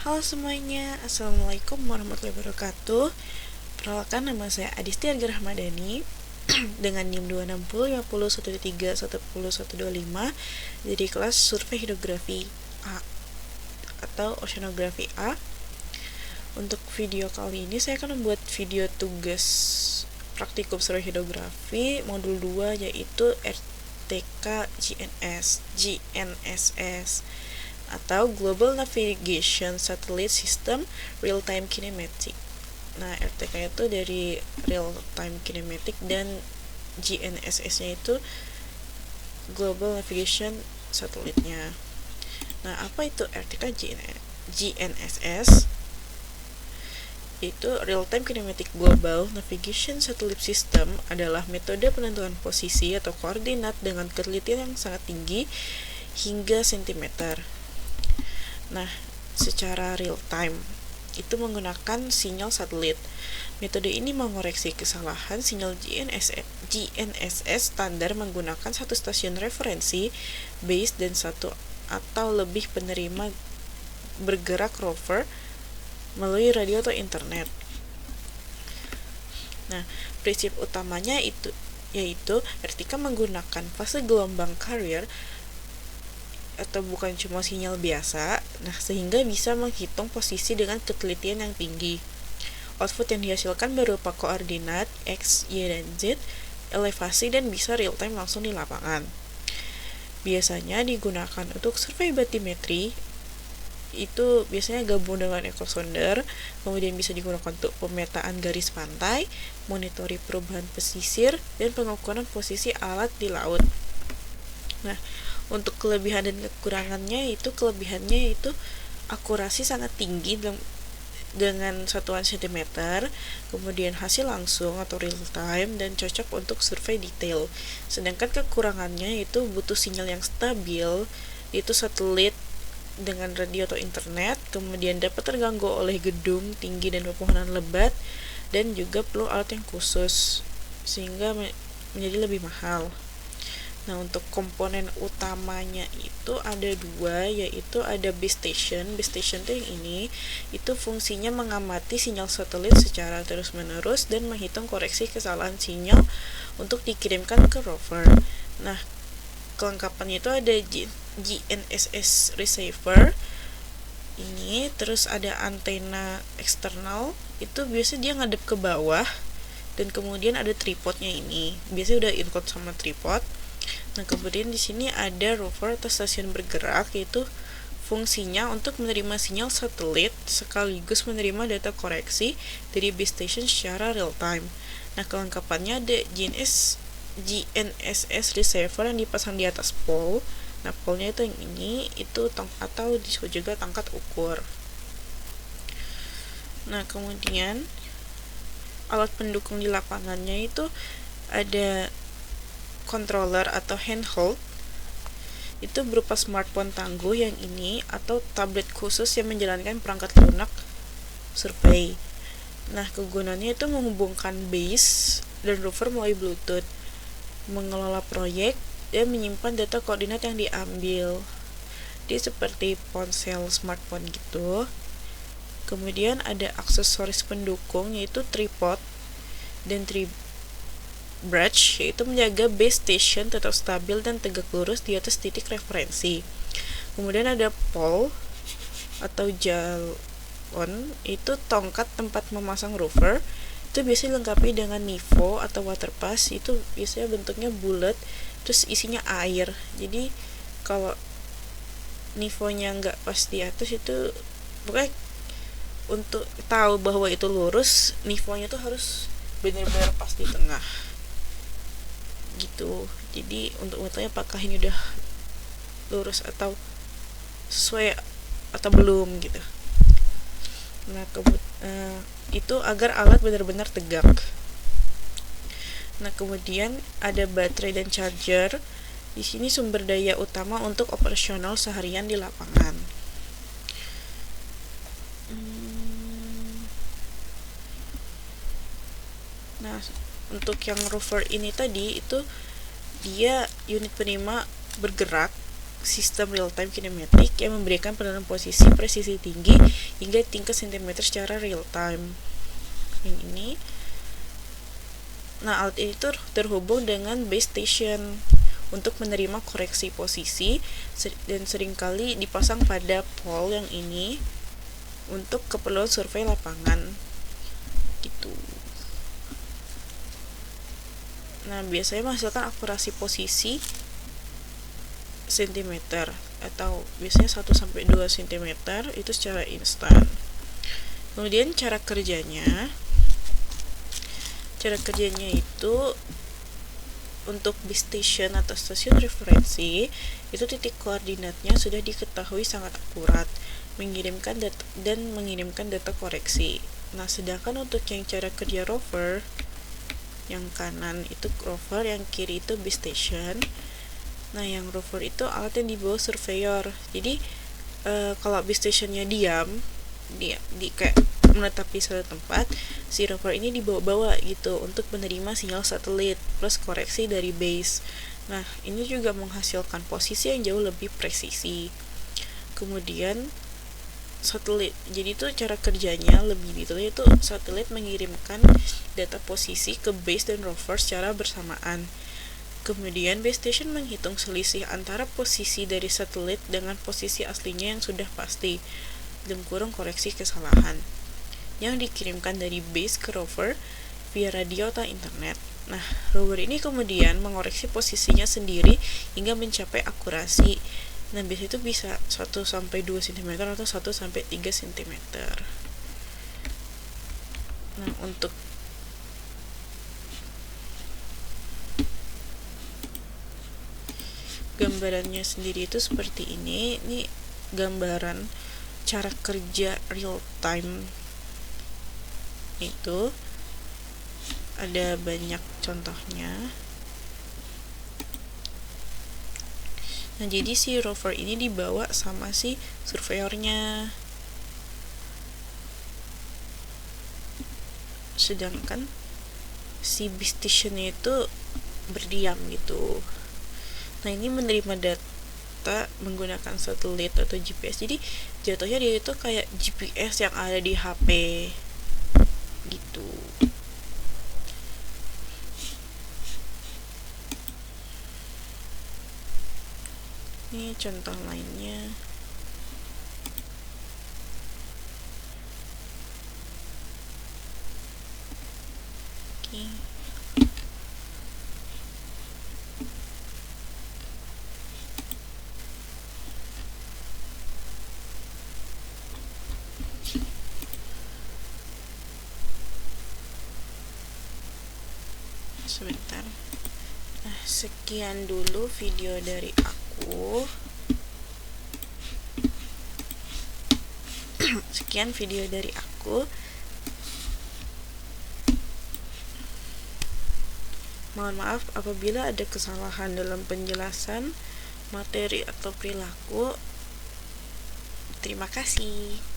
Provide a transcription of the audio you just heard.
Halo semuanya, Assalamualaikum warahmatullahi wabarakatuh. Perkenalkan, nama saya Adisti Arga Rahmadani dengan NIM 260 50 13 1025 dari kelas Survei Hidrografi A atau Oceanografi A. Untuk video kali ini saya akan membuat video tugas praktikum survei hidrografi modul 2, yaitu RTK GNSS atau Global Navigation Satellite System Real Time Kinematic. Nah, RTK itu dari Real Time Kinematic dan GNSS-nya itu Global Navigation Satellite-nya. Nah, apa itu RTK GNSS? Itu Real Time Kinematic Global Navigation Satellite System adalah metode penentuan posisi atau koordinat dengan ketelitian yang sangat tinggi hingga sentimeter. Nah, secara real time itu menggunakan sinyal satelit. Metode ini mengoreksi kesalahan sinyal GNSS standar menggunakan satu stasiun referensi, base, dan satu atau lebih penerima bergerak rover melalui radio atau internet. Nah, prinsip utamanya yaitu RTK menggunakan fase gelombang carrier atau bukan cuma sinyal biasa, sehingga bisa menghitung posisi dengan ketelitian yang tinggi. Output yang dihasilkan berupa koordinat X, Y, dan Z, elevasi, dan bisa real time langsung di lapangan. Biasanya digunakan untuk survei batimetri, itu biasanya gabung dengan ekosonder, kemudian bisa digunakan untuk pemetaan garis pantai, monitoring perubahan pesisir, dan pengukuran posisi alat di laut. Nah, untuk kelebihan dan kekurangannya kelebihannya itu akurasi sangat tinggi dengan satuan sentimeter, kemudian hasil langsung atau real time, dan cocok untuk survei detail. Sedangkan kekurangannya itu butuh sinyal yang stabil, itu satelit dengan radio atau internet, kemudian dapat terganggu oleh gedung tinggi dan pepohonan lebat, dan juga perlu alat yang khusus sehingga menjadi lebih mahal. Nah, untuk komponen utamanya itu ada dua, yaitu ada base station. Base station itu yang ini, itu fungsinya mengamati sinyal satelit secara terus-menerus dan menghitung koreksi kesalahan sinyal untuk dikirimkan ke rover. Nah, kelengkapannya itu ada GNSS receiver ini, terus ada antena eksternal, itu biasanya dia ngadep ke bawah, dan kemudian ada tripodnya ini, biasanya udah include sama tripod. Nah, kemudian di sini ada rover atau stasiun bergerak, yaitu fungsinya untuk menerima sinyal satelit sekaligus menerima data koreksi dari base station secara real time. Nah, kelengkapannya ada GNSS receiver yang dipasang di atas pole. Nah, pole-nya itu yang ini, itu atau disebut juga tangkat ukur. Nah, kemudian alat pendukung di lapangannya itu ada controller atau handheld, itu berupa smartphone tangguh yang ini atau tablet khusus yang menjalankan perangkat lunak survei. Nah, kegunaannya itu menghubungkan base dan rover melalui Bluetooth, mengelola proyek, dan menyimpan data koordinat yang diambil. Dia seperti ponsel smartphone gitu. Kemudian ada aksesoris pendukung, yaitu tripod dan bridge, yaitu menjaga base station tetap stabil dan tegak lurus di atas titik referensi. Kemudian ada pole atau jalon, itu tongkat tempat memasang rover, itu biasanya dilengkapi dengan NIVO atau water pass, itu biasanya bentuknya bulat, terus isinya air. Jadi kalau NIVO-nya nggak pas di atas, itu pokoknya untuk tahu bahwa itu lurus, NIVO-nya tuh harus benar-benar pas di tengah gitu. Jadi untuk mengetahui apakah ini udah lurus atau sesuai atau belum gitu. Nah, itu agar alat benar-benar tegak. Nah, kemudian ada baterai dan charger. Di sini sumber daya utama untuk operasional seharian di lapangan. Nah, untuk yang rover ini tadi, itu dia unit penerima bergerak sistem real-time kinematik yang memberikan penentuan posisi presisi tinggi hingga tingkat sentimeter secara real-time. Yang ini. Nah, alat ini terhubung dengan base station untuk menerima koreksi posisi dan seringkali dipasang pada pole yang ini untuk keperluan survei lapangan. Gitu. Nah, biasanya menghasilkan akurasi posisi cm atau biasanya 1 sampai 2 cm itu secara instan. Kemudian cara kerjanya itu untuk base station atau stasiun referensi itu titik koordinatnya sudah diketahui sangat akurat, mengirimkan data koreksi. Nah, sedangkan untuk yang cara kerja rover, yang kanan itu rover, yang kiri itu base station. Nah, yang rover itu alat yang dibawa surveyor. Jadi kalau base stationnya diam, di kayak menetap di suatu tempat, si rover ini dibawa-bawa gitu untuk menerima sinyal satelit plus koreksi dari base. Nah, ini juga menghasilkan posisi yang jauh lebih presisi. Kemudian satelit, jadi itu cara kerjanya lebih detailnya itu satelit mengirimkan data posisi ke base dan rover secara bersamaan. Kemudian base station menghitung selisih antara posisi dari satelit dengan posisi aslinya yang sudah pasti, dan kurang koreksi kesalahan, yang dikirimkan dari base ke rover via radio atau internet. Nah, rover ini kemudian mengoreksi posisinya sendiri hingga mencapai akurasi. Nah, biasanya itu bisa 1 sampai 2 cm atau 1 sampai 3 cm. Nah, untuk gambarannya sendiri itu seperti ini. Ini gambaran cara kerja real time. Itu ada banyak contohnya. Nah, jadi si rover ini dibawa sama si surveyornya, sedangkan si base stationnya itu berdiam gitu. Nah, ini menerima data menggunakan satelit atau GPS. Jadi jatuhnya dia itu kayak GPS yang ada di HP gitu. Ini contoh lainnya. Oke. Sebentar. Nah, sekian dulu video dari aku. Sekian video dari aku. Mohon maaf apabila ada kesalahan dalam penjelasan materi atau perilaku. Terima kasih.